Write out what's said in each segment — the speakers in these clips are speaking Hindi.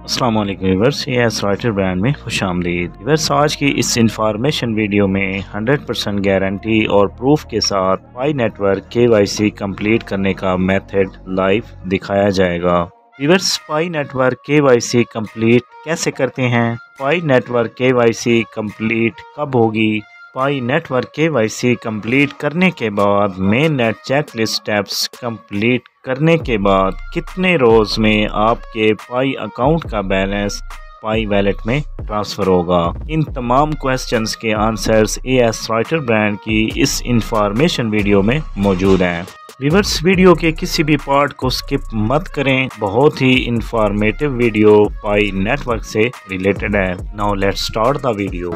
अस्सलाम वालेकुम व्यूअर्स, ये राइटर ब्रांड में खुशामदीद। व्यूअर्स, आज की इस इंफॉर्मेशन वीडियो में 100% गारंटी और प्रूफ के साथ पाई नेटवर्क KYC कंप्लीट करने का मेथड लाइव दिखाया जाएगा। व्यूअर्स, पाई नेटवर्क KYC कंप्लीट कैसे करते हैं, पाई नेटवर्क KYC कंप्लीट कब होगी, पाई नेटवर्क KYC कंप्लीट करने के बाद main net checklist steps complete करने के बाद कितने रोज़ में आपके पाई अकाउंट का बैलेंस पाई वैलेट में ट्रांसफ़र होगा। इन तमाम क्वेश्चंस के आंसर्स AS राइटर ब्रांड की इस इंफॉर्मेशन वीडियो में मौजूद हैं। व्यूअर्स, वीडियो के किसी भी पार्ट को स्किप मत करें, बहुत ही इंफॉर्मेटिव वीडियो पाई नेटवर्क से रिलेटेड है। Now let's start the video.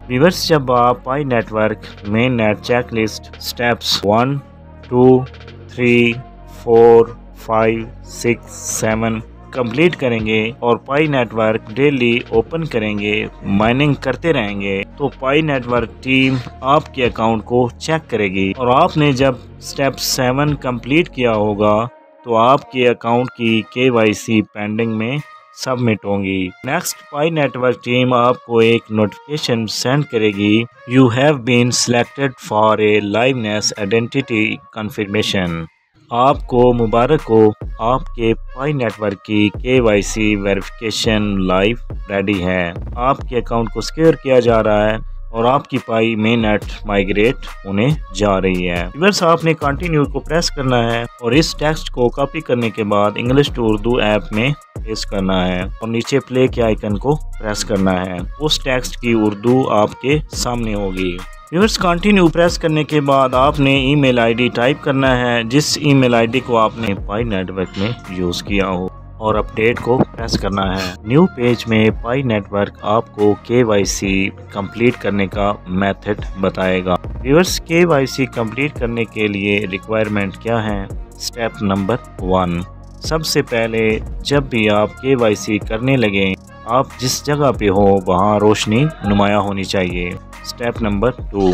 Viewers, जब आप Pi network mainnet checklist steps 1, 2, 3, 4, 5, 6, 7 complete करेंगे और पाई नेटवर्क डेली ओपन करेंगे, माइनिंग करते रहेंगे, तो पाई नेटवर्क टीम आपके अकाउंट को चेक करेगी और आपने जब स्टेप 7 कंप्लीट किया होगा तो आपके अकाउंट की KYC पेंडिंग में सबमिट होंगी। नेक्स्ट, पाई नेटवर्क टीम आपको एक नोटिफिकेशन सेंड करेगी, you have been selected for a liveness identity confirmation. आपको मुबारक हो, आपके पाई नेटवर्क की KYC वेरिफिकेशन लाइव रेडी है। आपके अकाउंट को सिक्योर किया जा रहा है और आपकी पाई मेन नेट माइग्रेट होने जा रही है। व्यूअर्स, आपने कंटिन्यू को प्रेस करना है और इस टेक्स्ट को कॉपी करने के बाद इंग्लिश टू उर्दू ऐप में पेस्ट करना है और नीचे प्ले के आइकन को प्रेस करना है। उस टेक्स्ट की उर्दू आपके सामने होगी। व्यूअर्स, कंटिन्यू प्रेस करने के बाद आपने ईमेल आईडी टाइप करना है, जिस ईमेल आईडी को आपने पाई नेटवर्क में यूज़ किया हो, और अपडेट को प्रेस करना है। न्यू पेज में पाई नेटवर्क आपको KYC कंप्लीट करने का मेथड बताएगा। व्यूअर्स, KYC कंप्लीट करने के लिए रिक्वायरमेंट क्या है। स्टेप नंबर 1, सबसे पहले जब भी आप KYC करने लगें, आप जिस जगह पे हो वहाँ रोशनी नुमाया होनी चाहिए। स्टेप नंबर 2,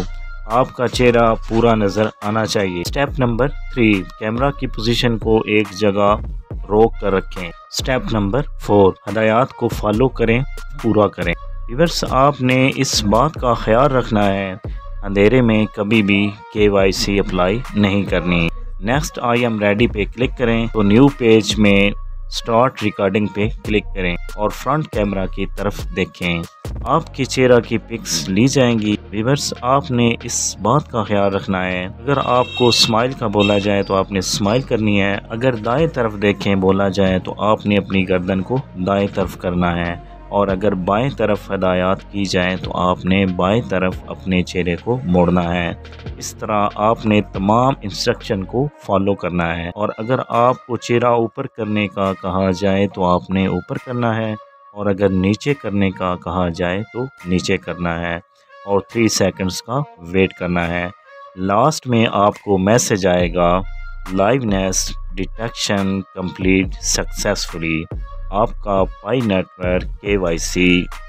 आपका चेहरा पूरा नज़र आना चाहिए। स्टेप नंबर 3, कैमरा की पोजीशन को एक जगह रोक कर रखें। स्टेप नंबर 4, हदायत को फॉलो करें, पूरा करें। व्यूअर्स, आपने इस बात का ख्याल रखना है, अंधेरे में कभी भी KYC अप्लाई नहीं करनी। नेक्स्ट, आई एम रेडी पे क्लिक करें तो न्यू पेज में स्टार्ट रिकॉर्डिंग पे क्लिक करें और फ्रंट कैमरा की तरफ देखें। आपके चेहरा की पिक्स ली जाएंगी। व्यूअर्स, आपने इस बात का ख्याल रखना है, अगर आपको स्माइल का बोला जाए तो आपने स्माइल करनी है, अगर दाएं तरफ देखें बोला जाए तो आपने अपनी गर्दन को दाएं तरफ करना है, और अगर बाएं तरफ हदायत की जाए तो आपने बाएं तरफ अपने चेहरे को मोड़ना है। इस तरह आपने तमाम इंस्ट्रक्शन को फॉलो करना है, और अगर आपको चेहरा ऊपर करने का कहा जाए तो आपने ऊपर करना है, और अगर नीचे करने का कहा जाए तो नीचे करना है, और 3 सेकंड्स का वेट करना है। लास्ट में आपको मैसेज आएगा, लाइवनेस डिटेक्शन कंप्लीट सक्सेसफुली। आपका Pi network KYC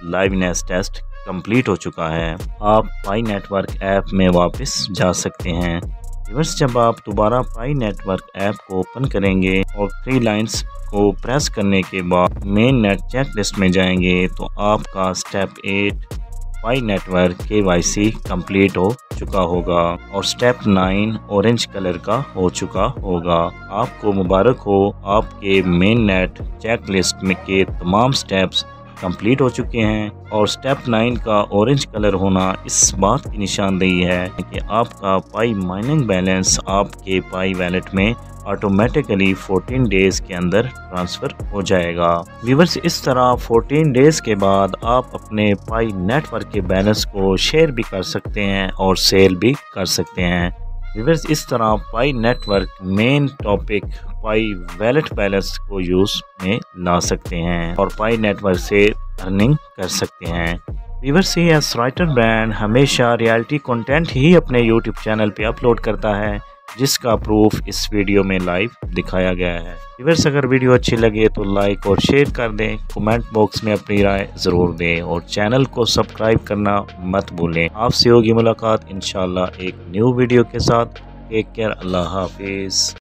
liveness test complete हो चुका है। आप पाई नेटवर्क ऐप में वापस जा सकते हैं। व्यूअर्स, जब आप दोबारा पाई नेटवर्क ऐप को ओपन करेंगे और 3 लाइंस को प्रेस करने के बाद मेन नेट चेकलिस्ट में जाएंगे तो आपका स्टेप 8 पाई नेटवर्क KYC कंप्लीट हो चुका होगा और स्टेप 9 ऑरेंज कलर का हो चुका होगा। आपको मुबारक हो, आपके मेन नेट चेकलिस्ट में के तमाम स्टेप्स कंप्लीट हो चुके हैं, और स्टेप 9 का ऑरेंज कलर होना इस बात की निशानदेही है कि आपका पाई माइनिंग बैलेंस आपके पाई वैलेट में ऑटोमेटिकली 14 डेज़ के अंदर ट्रांसफ़र हो जाएगा। व्यूअर्स, इस तरह 14 डेज़ के बाद आप अपने पाई नेटवर्क के बैलेंस को शेयर भी कर सकते हैं और सेल भी कर सकते हैं। व्यूअर्स, इस तरह पाई नेटवर्क मेन टॉपिक पाई वैलेट बैलेंस को यूज़ में ला सकते हैं और पाई नेटवर्क से अर्निंग कर सकते हैं। व्यूअर्स, AS राइटर ब्रांड हमेशा रियलिटी कंटेंट ही अपने YouTube चैनल पे अपलोड करता है। जिसका प्रूफ इस वीडियो में लाइव दिखाया गया है। व्यूअर्स, अगर वीडियो अच्छी लगे तो लाइक और शेयर कर दें, कमेंट बॉक्स में अपनी राय ज़रूर दें और चैनल को सब्सक्राइब करना मत भूलें। आपसे होगी मुलाकात इंशाल्लाह एक न्यू वीडियो के साथ। टेक केयर, अल्लाह हाफिज़।